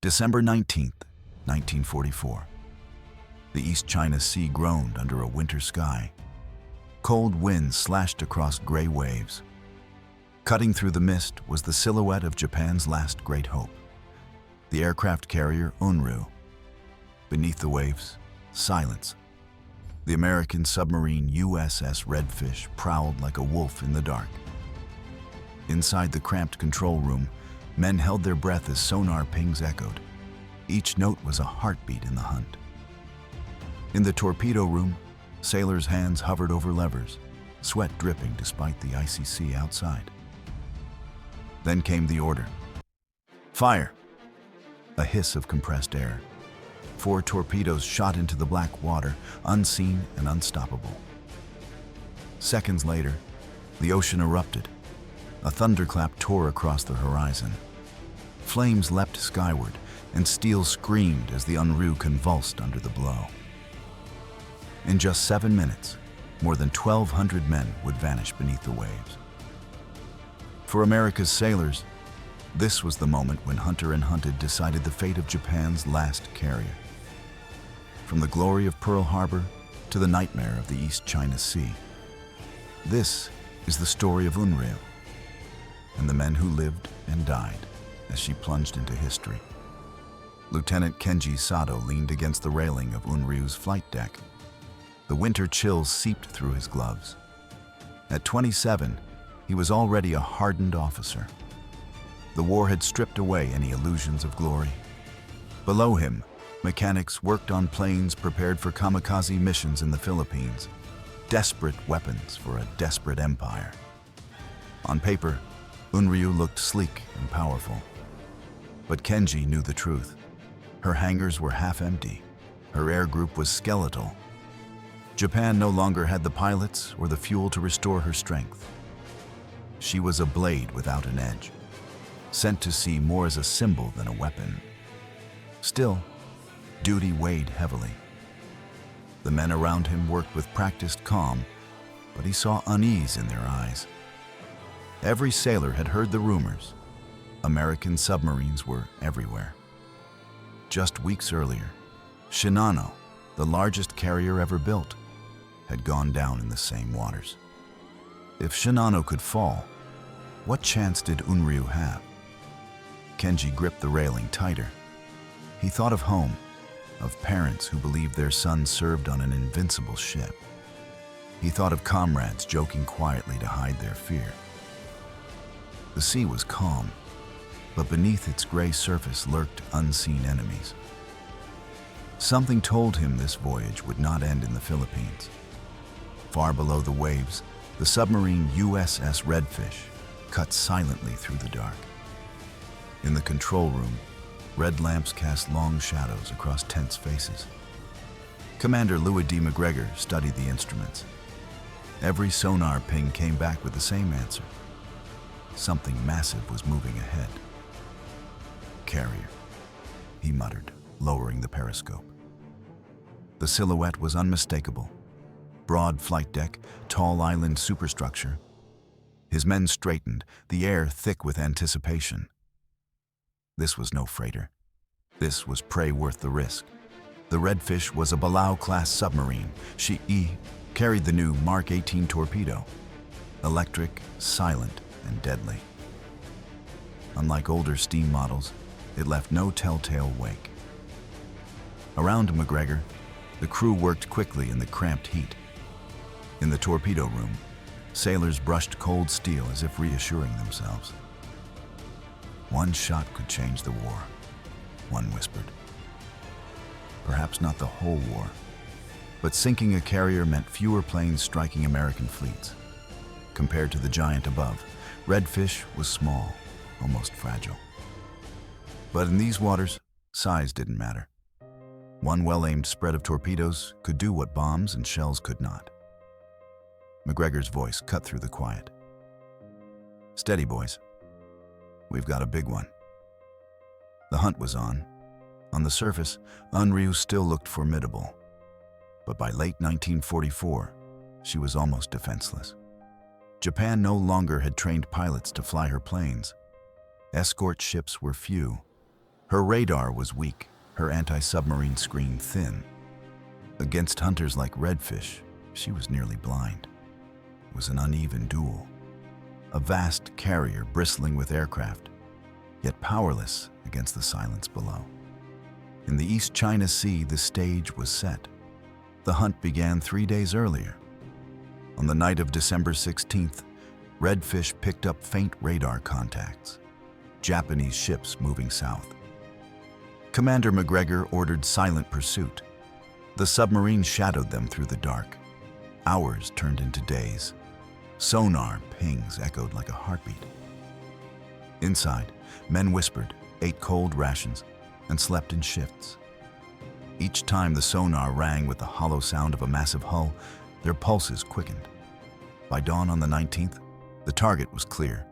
December 19th, 1944. The East China Sea groaned under a winter sky. Cold winds slashed across gray waves. Cutting through the mist was the silhouette of Japan's last great hope, the aircraft carrier Unryu. Beneath the waves, silence. The American submarine USS Redfish prowled like a wolf in the dark. Inside the cramped control room, men held their breath as sonar pings echoed. Each note was a heartbeat in the hunt. In the torpedo room, sailors' hands hovered over levers, sweat dripping despite the icy sea outside. Then came the order. Fire! A hiss of compressed air. 4 torpedoes shot into the black water, unseen and unstoppable. Seconds later, the ocean erupted. A thunderclap tore across the horizon. Flames leapt skyward, and steel screamed as the Unryu convulsed under the blow. In just 7 minutes, more than 1,200 men would vanish beneath the waves. For America's sailors, this was the moment when Hunter and Hunted decided the fate of Japan's last carrier. From the glory of Pearl Harbor to the nightmare of the East China Sea, this is the story of Unryu and the men who lived and died as she plunged into history. Lieutenant Kenji Sato leaned against the railing of Unryu's flight deck. The winter chills seeped through his gloves. At 27, he was already a hardened officer. The war had stripped away any illusions of glory. Below him, mechanics worked on planes prepared for kamikaze missions in the Philippines, desperate weapons for a desperate empire. On paper, Unryu looked sleek and powerful. But Kenji knew the truth. Her hangars were half empty. Her air group was skeletal. Japan no longer had the pilots or the fuel to restore her strength. She was a blade without an edge, sent to sea more as a symbol than a weapon. Still, duty weighed heavily. The men around him worked with practiced calm, but he saw unease in their eyes. Every sailor had heard the rumors. American submarines were everywhere. Just weeks earlier, Shinano, the largest carrier ever built, had gone down in the same waters. If Shinano could fall, what chance did Unryu have? Kenji gripped the railing tighter. He thought of home, of parents who believed their son served on an invincible ship. He thought of comrades joking quietly to hide their fear. The sea was calm, but beneath its gray surface lurked unseen enemies. Something told him this voyage would not end in the Philippines. Far below the waves, the submarine USS Redfish cut silently through the dark. In the control room, red lamps cast long shadows across tense faces. Commander Louis D. McGregor studied the instruments. Every sonar ping came back with the same answer. Something massive was moving ahead. Carrier, he muttered, lowering the periscope. The silhouette was unmistakable. Broad flight deck, tall island superstructure. His men straightened, the air thick with anticipation. This was no freighter. This was prey worth the risk. The Redfish was a Palau-class submarine. She carried the new Mark 18 torpedo. Electric, silent, and deadly. Unlike older steam models, it left no telltale wake. Around McGregor, the crew worked quickly in the cramped heat. In the torpedo room, sailors brushed cold steel as if reassuring themselves. One shot could change the war, one whispered. Perhaps not the whole war, but sinking a carrier meant fewer planes striking American fleets. Compared to the giant above, Redfish was small, almost fragile. But in these waters, size didn't matter. One well-aimed spread of torpedoes could do what bombs and shells could not. McGregor's voice cut through the quiet. Steady, boys. We've got a big one. The hunt was on. On the surface, Unryu still looked formidable. But by late 1944, she was almost defenseless. Japan no longer had trained pilots to fly her planes. Escort ships were few. Her radar was weak, her anti-submarine screen thin. Against hunters like Redfish, she was nearly blind. It was an uneven duel. A vast carrier bristling with aircraft, yet powerless against the silence below. In the East China Sea, the stage was set. The hunt began 3 days earlier. On the night of December 16th, Redfish picked up faint radar contacts. Japanese ships moving south. Commander McGregor ordered silent pursuit. The submarine shadowed them through the dark. Hours turned into days. Sonar pings echoed like a heartbeat. Inside, men whispered, ate cold rations, and slept in shifts. Each time the sonar rang with the hollow sound of a massive hull, their pulses quickened. By dawn on the 19th, the target was clear.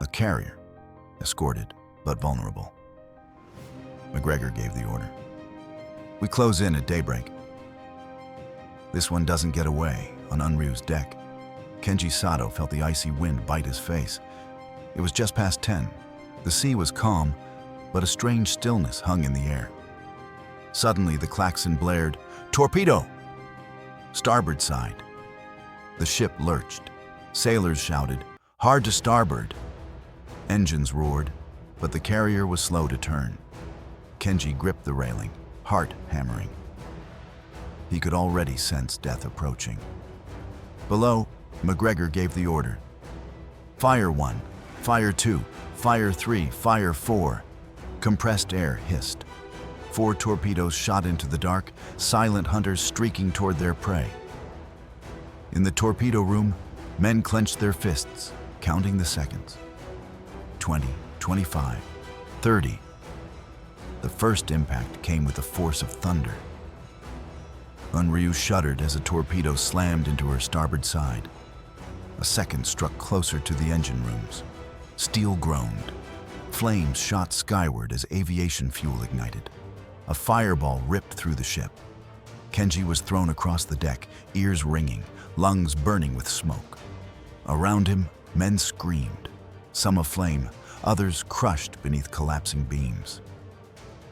A carrier, escorted but vulnerable. McGregor gave the order. We close in at daybreak. This one doesn't get away. On Unryu's deck, Kenji Sato felt the icy wind bite his face. It was just past 10. The sea was calm, but a strange stillness hung in the air. Suddenly, the klaxon blared, "Torpedo!" Starboard side. The ship lurched. Sailors shouted, "Hard to starboard!" Engines roared, but the carrier was slow to turn. Kenji gripped the railing, heart hammering. He could already sense death approaching. Below, McGregor gave the order. Fire 1, Fire 2, Fire 3, Fire 4. Compressed air hissed. 4 torpedoes shot into the dark, silent hunters streaking toward their prey. In the torpedo room, men clenched their fists, counting the seconds. 20, 25, 30. The first impact came with the force of thunder. Unryu shuddered as a torpedo slammed into her starboard side. A second struck closer to the engine rooms. Steel groaned. Flames shot skyward as aviation fuel ignited. A fireball ripped through the ship. Kenji was thrown across the deck, ears ringing, lungs burning with smoke. Around him, men screamed, some aflame, others crushed beneath collapsing beams.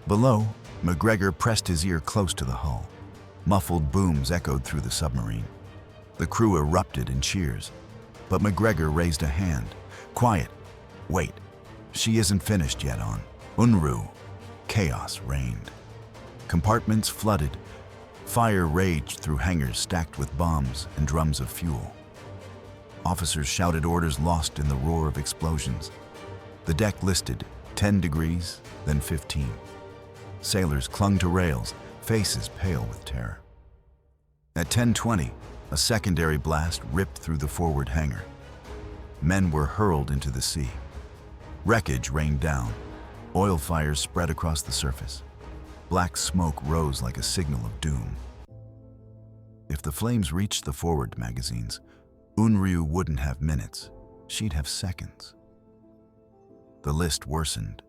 Below, McGregor pressed his ear close to the hull. Muffled booms echoed through the submarine. The crew erupted in cheers, but McGregor raised a hand. Quiet. Wait. She isn't finished yet on Unryu. Chaos reigned. Compartments flooded. Fire raged through hangars stacked with bombs and drums of fuel. Officers shouted orders lost in the roar of explosions. The deck listed 10 degrees, then 15. Sailors clung to rails, faces pale with terror. At 10:20, a secondary blast ripped through the forward hangar. Men were hurled into the sea. Wreckage rained down. Oil fires spread across the surface. Black smoke rose like a signal of doom. If the flames reached the forward magazines, Unryu wouldn't have minutes, she'd have seconds. The list worsened.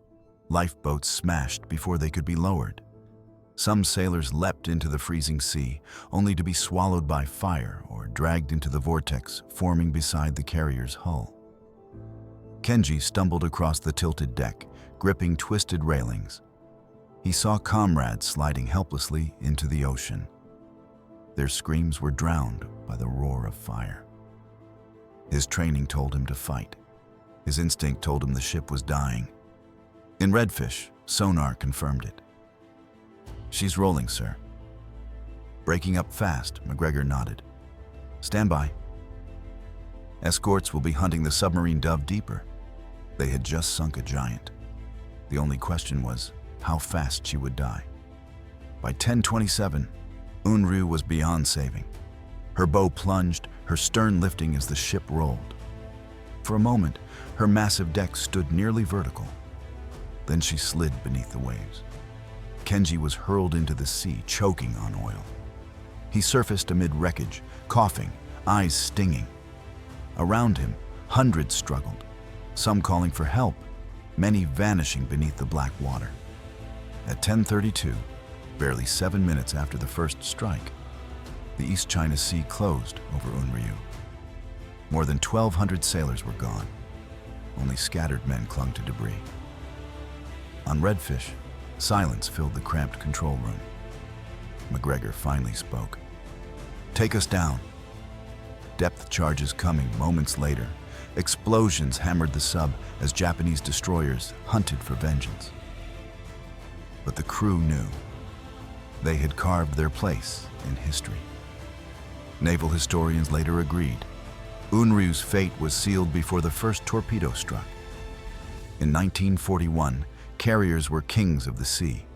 Lifeboats smashed before they could be lowered. Some sailors leapt into the freezing sea, only to be swallowed by fire or dragged into the vortex forming beside the carrier's hull. Kenji stumbled across the tilted deck, gripping twisted railings. He saw comrades sliding helplessly into the ocean. Their screams were drowned by the roar of fire. His training told him to fight. His instinct told him the ship was dying. In Redfish, sonar confirmed it. She's rolling, sir. Breaking up fast, McGregor nodded. Stand by. Escorts will be hunting the submarine Dove deeper. They had just sunk a giant. The only question was how fast she would die. By 10:27, Unryu was beyond saving. Her bow plunged, her stern lifting as the ship rolled. For a moment, her massive deck stood nearly vertical. Then she slid beneath the waves. Kenji was hurled into the sea, choking on oil. He surfaced amid wreckage, coughing, eyes stinging. Around him, hundreds struggled, some calling for help, many vanishing beneath the black water. At 10:32, barely 7 minutes after the first strike, the East China Sea closed over Unryu. More than 1,200 sailors were gone. Only scattered men clung to debris. On Redfish, silence filled the cramped control room. McGregor finally spoke. "Take us down." Depth charges coming moments later. Explosions hammered the sub as Japanese destroyers hunted for vengeance. But the crew knew. They had carved their place in history. Naval historians later agreed. Unryu's fate was sealed before the first torpedo struck. In 1941, carriers were kings of the sea.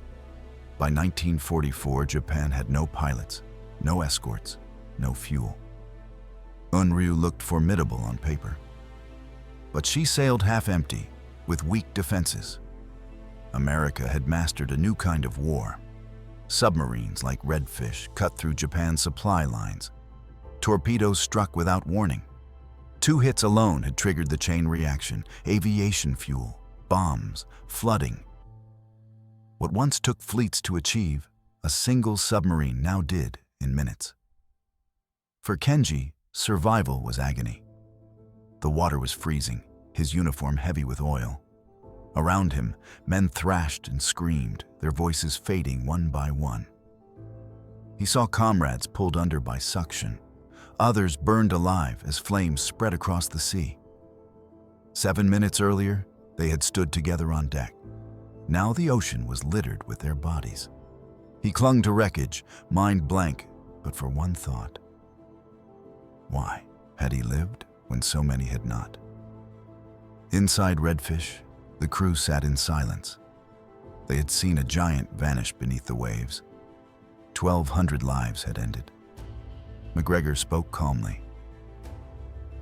By 1944, Japan had no pilots, no escorts, no fuel. Unryu looked formidable on paper. But she sailed half-empty, with weak defenses. America had mastered a new kind of war. Submarines like Redfish cut through Japan's supply lines. Torpedoes struck without warning. 2 hits alone had triggered the chain reaction: aviation fuel, bombs, flooding. What once took fleets to achieve, a single submarine now did in minutes. For Kenji, survival was agony. The water was freezing, his uniform heavy with oil. Around him, men thrashed and screamed, their voices fading one by one. He saw comrades pulled under by suction. Others burned alive as flames spread across the sea. 7 minutes earlier, they had stood together on deck. Now the ocean was littered with their bodies. He clung to wreckage, mind blank, but for one thought. Why had he lived when so many had not? Inside Redfish, the crew sat in silence. They had seen a giant vanish beneath the waves. 1,200 lives had ended. McGregor spoke calmly.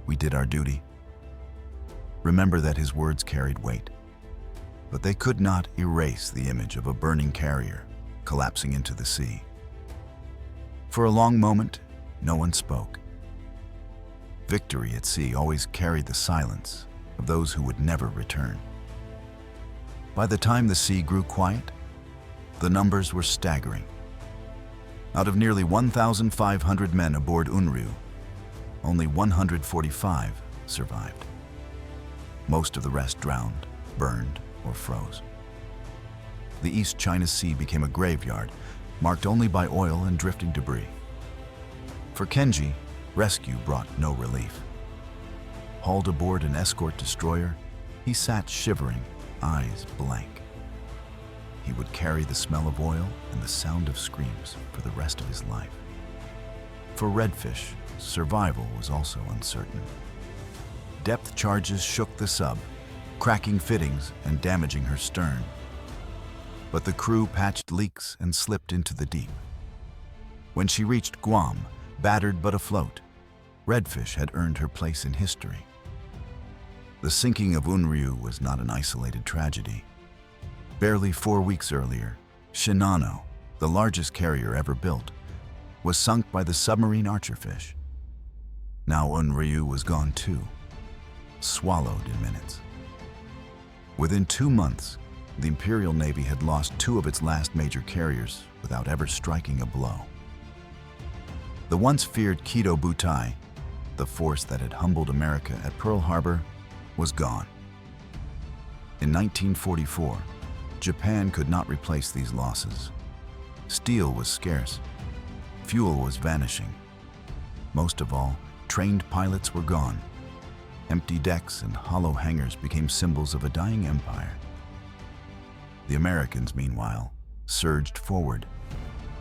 "We did our duty." Remember that his words carried weight. But they could not erase the image of a burning carrier collapsing into the sea. For a long moment, no one spoke. Victory at sea always carried the silence of those who would never return. By the time the sea grew quiet, the numbers were staggering. Out of nearly 1,500 men aboard Unryu, only 145 survived. Most of the rest drowned, burned, or froze. The East China Sea became a graveyard, marked only by oil and drifting debris. For Kenji, rescue brought no relief. Hauled aboard an escort destroyer, he sat shivering, eyes blank. He would carry the smell of oil and the sound of screams for the rest of his life. For Redfish, survival was also uncertain. Depth charges shook the sub, cracking fittings and damaging her stern. But the crew patched leaks and slipped into the deep. When she reached Guam, battered but afloat, Redfish had earned her place in history. The sinking of Unryu was not an isolated tragedy. Barely 4 weeks earlier, Shinano, the largest carrier ever built, was sunk by the submarine Archerfish. Now Unryu was gone too, swallowed in minutes. Within 2 months, the Imperial Navy had lost 2 of its last major carriers without ever striking a blow. The once feared Kido Butai, the force that had humbled America at Pearl Harbor, was gone. In 1944, Japan could not replace these losses. Steel was scarce. Fuel was vanishing. Most of all, trained pilots were gone. Empty decks and hollow hangars became symbols of a dying empire. The Americans, meanwhile, surged forward.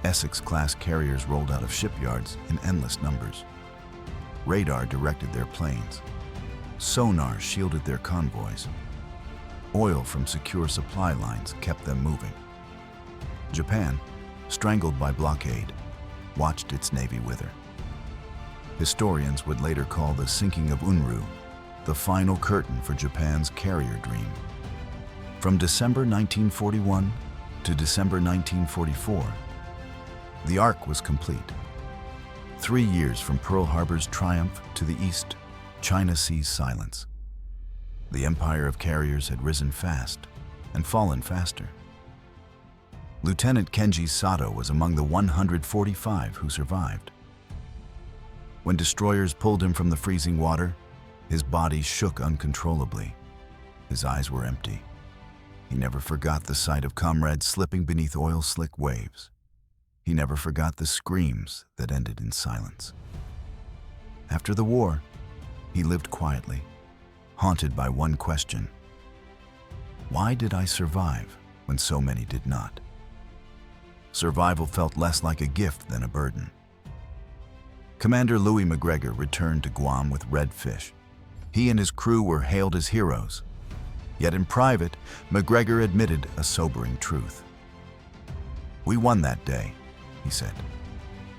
Essex-class carriers rolled out of shipyards in endless numbers. Radar directed their planes. Sonar shielded their convoys. Oil from secure supply lines kept them moving. Japan, strangled by blockade, watched its navy wither. Historians would later call the sinking of Unryu the final curtain for Japan's carrier dream. From December 1941 to December 1944, the arc was complete. 3 years from Pearl Harbor's triumph to the East China Sea's silence. The empire of carriers had risen fast and fallen faster. Lieutenant Kenji Sato was among the 145 who survived. When destroyers pulled him from the freezing water, his body shook uncontrollably. His eyes were empty. He never forgot the sight of comrades slipping beneath oil-slick waves. He never forgot the screams that ended in silence. After the war, he lived quietly, haunted by one question: why did I survive when so many did not? Survival felt less like a gift than a burden. Commander Louis McGregor returned to Guam with Redfish. He and his crew were hailed as heroes. Yet in private, McGregor admitted a sobering truth. "We won that day," he said.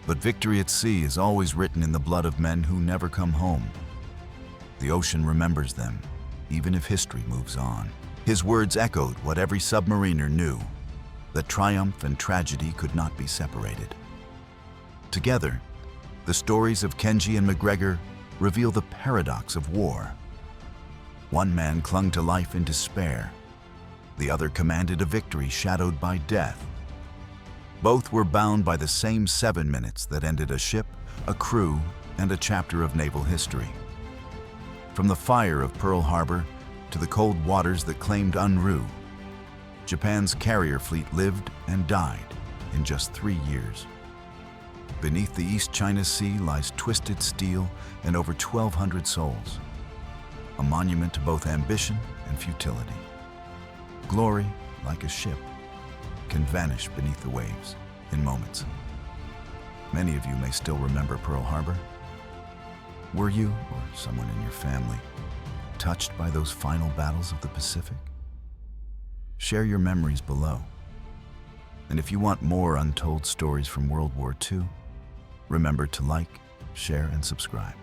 "But victory at sea is always written in the blood of men who never come home. The ocean remembers them, even if history moves on." His words echoed what every submariner knew: that triumph and tragedy could not be separated. Together, the stories of Kenji and McGregor reveal the paradox of war. One man clung to life in despair. The other commanded a victory shadowed by death. Both were bound by the same 7 minutes that ended a ship, a crew, and a chapter of naval history. From the fire of Pearl Harbor to the cold waters that claimed Unryu, Japan's carrier fleet lived and died in just 3 years. Beneath the East China Sea lies twisted steel and over 1,200 souls, a monument to both ambition and futility. Glory, like a ship, can vanish beneath the waves in moments. Many of you may still remember Pearl Harbor. Were you, or someone in your family, touched by those final battles of the Pacific? Share your memories below. And if you want more untold stories from World War II, remember to like, share, and subscribe.